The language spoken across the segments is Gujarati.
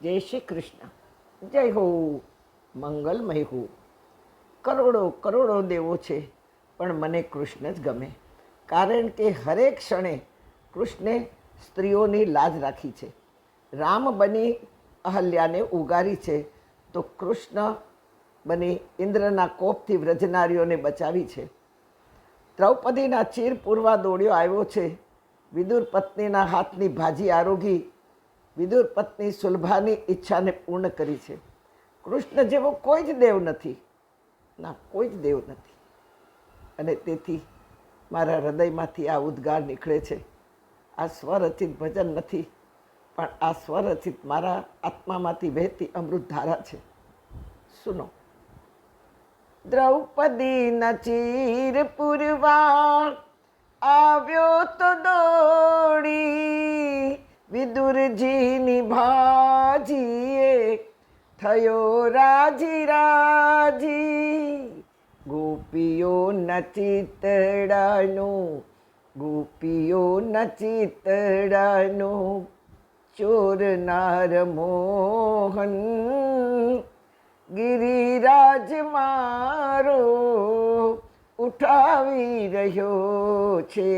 જય શ્રી કૃષ્ણ. જય હો, મંગલમય હો. કરોડો કરોડો દેવો છે, પણ મને કૃષ્ણ જ ગમે. કારણ કે હરેક ક્ષણે કૃષ્ણે સ્ત્રીઓની લાજ રાખી છે. રામ બની અહલ્યાને ઉગારી છે, તો કૃષ્ણ બની ઇન્દ્રના કોપથી વ્રજનારીઓને બચાવી છે. દ્રૌપદીના ચીર પૂરવા દોડ્યો આવ્યો છે. વિદુર પત્નીના હાથની ભાજી આરોગી વિદુર પત્ની સુલભાની ઈચ્છાને પૂર્ણ કરી છે. કૃષ્ણ જેવો કોઈ જ દેવ નથી, ના કોઈ જ દેવ નથી. અને તેથી મારા હૃદયમાંથી આ ઉદ્ગાર નીકળે છે. આ સ્વરચિત ભજન નથી, પણ આ સ્વરચિત મારા આત્મામાંથી વહેતી અમૃત ધારા છે. સુનો. દ્રૌપદીના ચીર પૂરવા આવ્યો તો દોડી, વિદુરજીની ભાજીએ થયો રાજી રાજી. ગોપીઓના ચિતડાનું ગોપીઓના ચિતડાનું ચોરનાર મોહન, ગિરિરાજ મારો ઉઠાવી રહ્યો છે.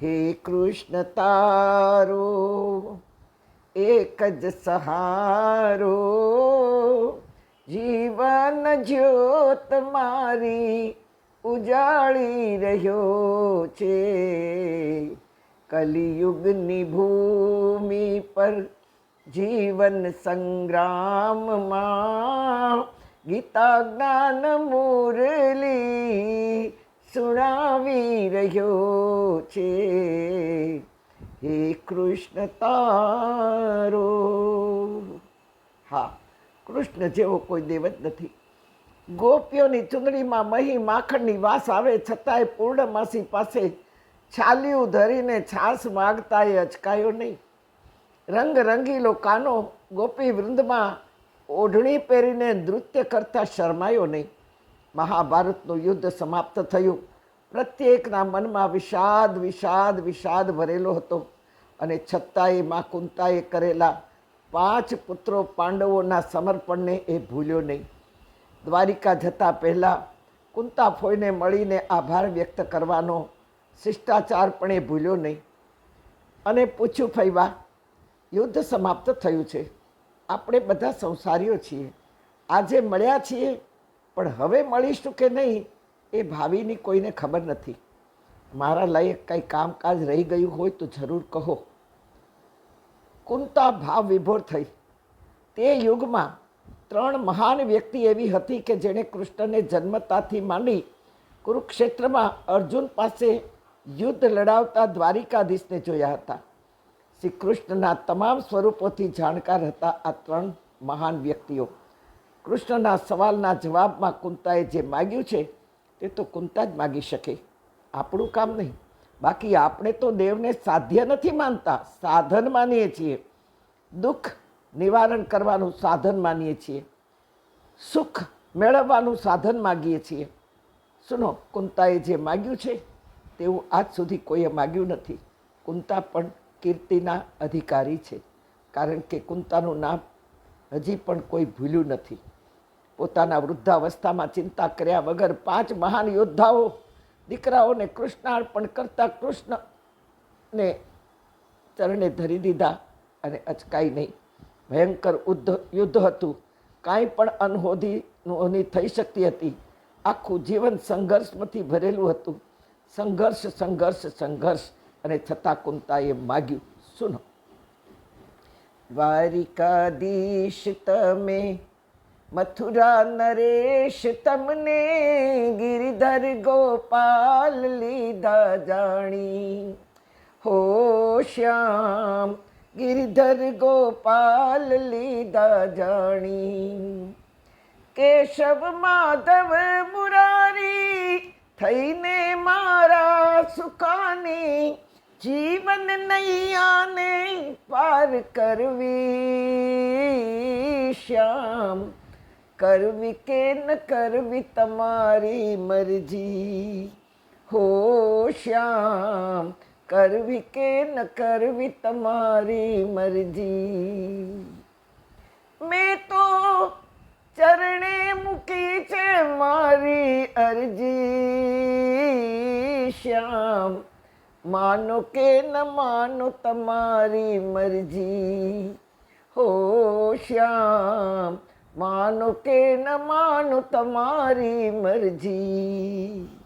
હે કૃષ્ણ તારો એક જ સહારો, જીવન જ્યોત મારી ઉજાળી રહ્યો છે. કલિયુગની ભૂમિ પર જીવન સંગ્રામમાં ગીતા જ્ઞાન મુરલી સુણાવી રહ્યો છે. હે કૃષ્ણ તારો. હા, કૃષ્ણ જેવો કોઈ દેવ જ નથી. ગોપીઓની ચૂંદડીમાં મહી માખણની વાસ આવે, છતાંય પૂર્ણમાસી પાસે છાલિયું ધરીને છાસ માગતા એ અચકાયો નહીં. રંગ રંગીલો કાનો ગોપી વૃંદમાં ઓઢણી પહેરીને નૃત્ય કરતા શરમાયો નહીં. મહાભારતનું યુદ્ધ સમાપ્ત થયું. પ્રત્યેકના મનમાં વિષાદ વિષાદ વિષાદ ભરેલો હતો. અને છતાંય મા કુંતાએ કરેલા 5 પુત્રો પાંડવોના સમર્પણને એ ભૂલ્યો નહીં. દ્વારિકા જતા પહેલાં કુંતા ફોઈને મળીને આભાર વ્યક્ત કરવાનો શિષ્ટાચાર પણ એ ભૂલ્યો નહીં. અને પૂછ્યું, ફૈવા, યુદ્ધ સમાપ્ત થયું છે, આપણે બધા સંસારીઓ છીએ, આજે મળ્યા છીએ, પણ હવે મળીશું કે નહીં એ ભાવિની કોઈને ખબર નથી. મારા લાયક કંઈ કામકાજ રહી ગયું હોય તો જરૂર કહો. કુંતા ભાવ વિભોર થઈ. તે યુગમાં 3 મહાન વ્યક્તિ એવી હતી કે જેણે કૃષ્ણને જન્મતાથી માંડી કુરુક્ષેત્રમાં અર્જુન પાસે યુદ્ધ લડાવતા દ્વારિકાધીશને જોયા હતા. શ્રી કૃષ્ણના તમામ સ્વરૂપોથી જાણકાર હતા આ 3 મહાન વ્યક્તિઓ. કૃષ્ણના સવાલના જવાબમાં કુંતાએ જે માગ્યું છે તે તો કુંતા જ માગી શકે, આપણું કામ નહીં. બાકી આપણે તો દેવને સાધ્ય નથી માનતા, સાધન માનીએ છીએ. દુઃખ નિવારણ કરવાનું સાધન માનીએ છીએ, સુખ મેળવવાનું સાધન માગીએ છીએ. સુનો, કુંતાએ જે માગ્યું છે તેવું આજ સુધી કોઈએ માગ્યું નથી. કુંતા પણ કીર્તિના અધિકારી છે, કારણ કે કુંતાનું નામ હજી પણ કોઈ ભૂલ્યું નથી. પોતાના વૃદ્ધાવસ્થામાં ચિંતા કર્યા વગર 5 મહાન યોદ્ધાઓ દીકરાઓને કૃષ્ણાર્પણ કરતા કૃષ્ણને ચરણે ધરી દીધા અને અચકાઈ નહીં. ભયંકર યુદ્ધ હતું, કાંઈ પણ અનહોની થઈ શકતી હતી. આખું જીવન સંઘર્ષમાંથી ભરેલું હતું. સંઘર્ષ સંઘર્ષ સંઘર્ષ, અને છતાં કુંતાએ માગ્યું. સુનો. દ્વારિકાધીશ તમે, મથુરા નરેશ તમને, ગિરિધર ગોપાલ લીધા જાણી. હો શ્યામ, ગિરિધર ગોપાલ લીધા જાણી. કેશવ માધવ મુરારી થઈને મારા સુખાની, જીવન નૈયાને પાર કરવી. શ્યામ, કરવી કે ન કરવી તમારી મરજી. હો શ્યામ, કરવી કે ન કરવી તમારી મરજી. મેં તો ચરણે મૂકી છે મારી અરજી, શ્યામ માનો કે ન માનો તમારી મરજી. હો શ્યામ માનો કે ન માનો તમારી મરજી.